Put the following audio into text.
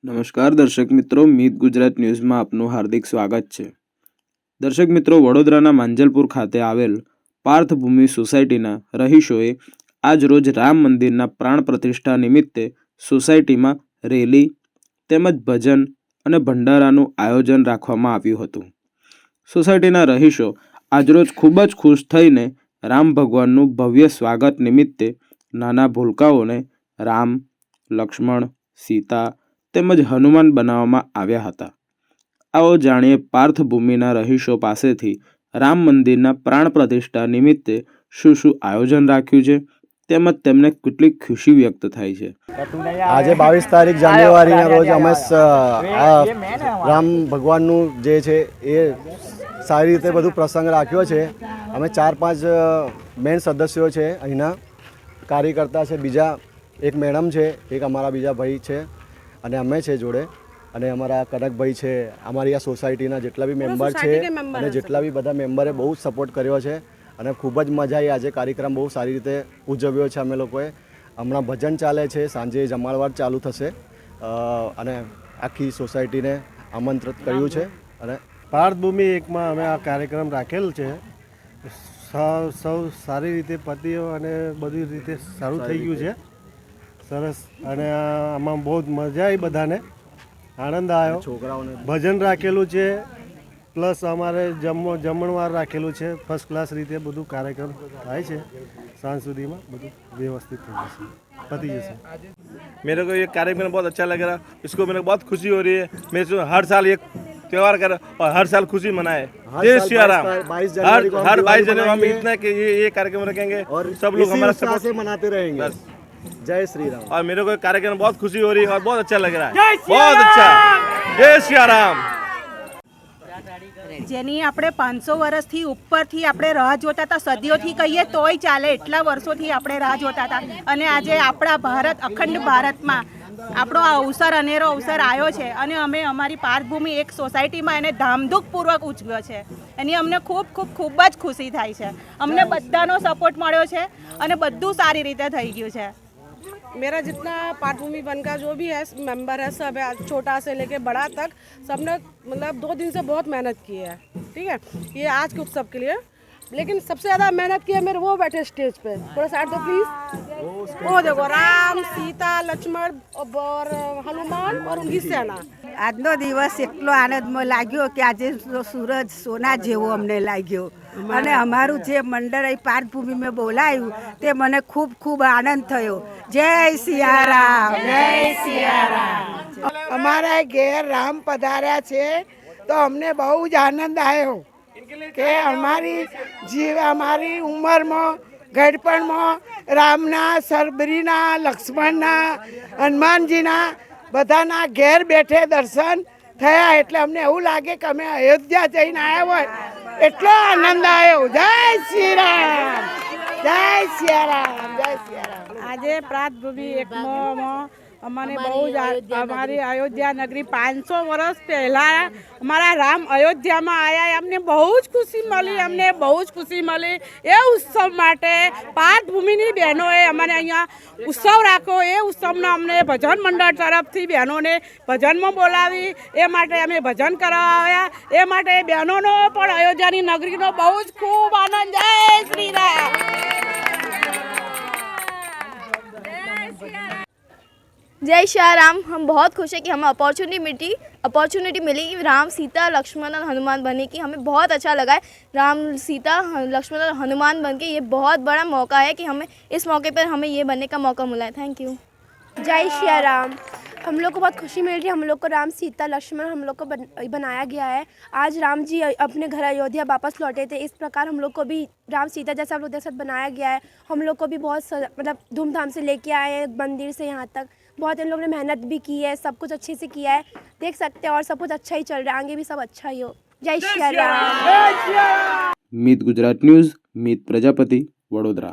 નમસ્કાર દર્શક મિત્રો, મીત ગુજરાત ન્યૂઝમાં આપનું હાર્દિક સ્વાગત છે। દર્શક મિત્રો, વડોદરાના માંજલપુર ખાતે આવેલ પાર્થભૂમિ સોસાયટીના રહીશોએ આજ રોજ રામ મંદિરના પ્રાણ પ્રતિષ્ઠા નિમિત્તે સોસાયટીમાં રેલી તેમજ ભજન અને ભંડારાનું આયોજન રાખવામાં આવ્યું હતું। સોસાયટીના રહીશો આજરોજ ખૂબ જ ખુશ થઈને રામ ભગવાનનું ભવ્ય સ્વાગત નિમિત્તે નાના ભૂલકાઓને રામ, લક્ષ્મણ, સીતા તેમજ હનુમાન બનાવવામાં આવ્યા હતા। આવો જાણીએ પાર્થભૂમિના રહીશો પાસેથી રામ મંદિરના પ્રાણ પ્રતિષ્ઠા નિમિત્તે શું શું આયોજન રાખ્યું છે તેમજ તેમને કેટલી ખુશી વ્યક્ત થાય છે। આજે 22 તારીખ જાન્યુઆરીના રોજ અમે રામ ભગવાનનું જે છે એ સારી રીતે બધું પ્રસંગ રાખ્યો છે। અમે 4-5 મેન સદસ્યો છે, અહીંના કાર્યકર્તા છે, બીજા એક મેડમ છે, એક અમારા બીજા ભાઈ છે અને અમે છે જોડે, અને અમારા કનકભાઈ છે। અમારી આ સોસાયટીના જેટલા બી મેમ્બર છે અને જેટલા બી બધા મેમ્બરે બહુ સપોર્ટ કર્યો છે અને ખૂબ જ મજા આવી। આજે કાર્યક્રમ બહુ સારી રીતે ઉજવ્યો છે અમે લોકોએ। હમણાં ભજન ચાલે છે, સાંજે જમાડવાર ચાલુ થશે અને આખી સોસાયટીને આમંત્રિત કર્યું છે। અને પાર્થભૂમિ એકમાં અમે આ કાર્યક્રમ રાખેલ છે। સૌ સારી રીતે પત્યો અને બધી રીતે સારું થઈ ગયું છે, સરસ। અને આમાં બહુ જ મજા આવી, બધાને આનંદ આવ્યો। છોકરાઓને ભજન રાખેલું છે, પ્લસ અમારે જમણવાર રાખેલું છે। ફર્સ્ટ ક્લાસ રીતે બધું કાર્યક્રમ થાય છે। સાંજ સુધીમાં બધું વ્યवस्थित થઈ જશે, પતી જશે। मेरे को ये कार्यक्रम बहुत अच्छा लग रहा है, इसको मेरे को बहुत खुशी हो रही है। मैं इसको हर साल ये त्यौहार कर और हर साल खुशी मनाए। जय श्री राम। हर 22 जनवरी हम इतना कि ये कार्यक्रम रखेंगे और सब लोग हमारा सपोर्ट से मनाते रहेंगे। जय श्री राम। और मेरे को कार्यक्रम बहुत खुशी हो रही है और बहुत अच्छा लग रहा है, बहुत अच्छा। जय श्री राम। જેની આપણે 500 વર્ષથી ઉપરથી આપણે રાહ જોતા હતા, સદીઓથી કહીએ તોય ચાલે, એટલા વર્ષોથી આપણે રાહ જોતા હતા। અને આજે આપણા ભારત, અખંડ ભારતમાં આપણો આ અવસર, અનેરો અવસર આવ્યો છે અને અમે અમારી પાર્થભૂમિ એક સોસાયટીમાં એને ધામધૂમપૂર્વક ઉજવ્યો છે। એની અમને ખૂબ જ ખુશી થાય છે। અમને બધાનો સપોર્ટ મળ્યો છે અને બધું સારી રીતે થઈ ગયું છે। मेरा जितना पार्थभूमि वन का जो भी है मेंबर है, सब है, छोटा से लेके बड़ा तक, सबने मतलब 2 दिन से बहुत मेहनत की है। ठीक है, ये आज के उत्सव के लिए, लेकिन सबसे ज़्यादा मेहनत की है मेरे वो बैठे स्टेज पे, थोड़ा साइड दो प्लीज। वो देखो, राम, सीता, लक्ष्मण और हनुमान और उनकी सेना। આજનો દિવસ એટલો આનંદમય લાગ્યો કે આજે સૂરજ સોના જેવો અમને લાગ્યો અને અમારું જે મંડળ અહીં પાર્થભૂમિમાં બોલાયું તે મને ખૂબ આનંદ થયો। જય સિયારામ, જય સિયારામ। અમારા ઘેર રામ પધાર્યા છે તો અમને બહુ જ આનંદ આવ્યો કે અમારી ઉંમરમાં, ઘડપણમાં રામના, સરબરીના, લક્ષ્મણના, હનુમાનજીના બધાના ઘેર બેઠે દર્શન થયા, એટલે અમને એવું લાગે કે અમે અયોધ્યા જઈને આવ્યા હોય, એટલો આનંદ આવ્યો। જય શ્રી રામ, જય સિયારામ, જય સિયારામ। આજે પાર્થભૂમિ એકમાં અમને બહુ જ અમારી અયોધ્યા નગરી 500 વર્ષ પહેલાં અમારા રામ અયોધ્યામાં આવ્યા, અમને બહુ જ ખુશી મળી, અમને બહુ જ ખુશી મળી। એ ઉત્સવ માટે પાર્થભૂમિની બહેનોએ અમને અહીંયા ઉત્સવ રાખ્યો। એ ઉત્સવના અમને ભજન મંડળ તરફથી બહેનોને ભજનમાં બોલાવી, એ માટે અમે ભજન કરાવ્યા। એ માટે બહેનોનો પણ અયોધ્યાની નગરીનો બહુ જ ખૂબ આનંદ। જય શ્રી રામ। जय श्री राम। हम बहुत खुश हैं कि हमें अपॉर्चुनिटी मिली राम, सीता, लक्ष्मण और हनुमान बनने की। हमें बहुत अच्छा लगा है। राम, सीता, लक्ष्मण और हनुमान बन के ये बहुत बड़ा मौका है कि हमें इस मौके पर हमें ये बनने का मौका मिला है। Thank you. जय श्री राम। हम लोग को बहुत खुशी मिल रही है। हम लोग को राम, सीता, लक्ष्मण हम लोग को बनाया गया है। आज राम जी अपने घर अयोध्या वापस लौटे थे, इस प्रकार हम लोग को भी राम सीता जैसा हम लोग जैसा बनाया गया है। हम लोग को भी बहुत मतलब धूमधाम से लेके आए हैं मंदिर से यहाँ तक। बहुत इन लोगों ने मेहनत भी की है, सब कुछ अच्छे से किया है, देख सकते हैं। और सब कुछ अच्छा ही चल रहा है, आगे भी सब अच्छा ही हो। जय श्री राम। मीत गुजरात न्यूज़, मीत प्रजापति, वडोदरा।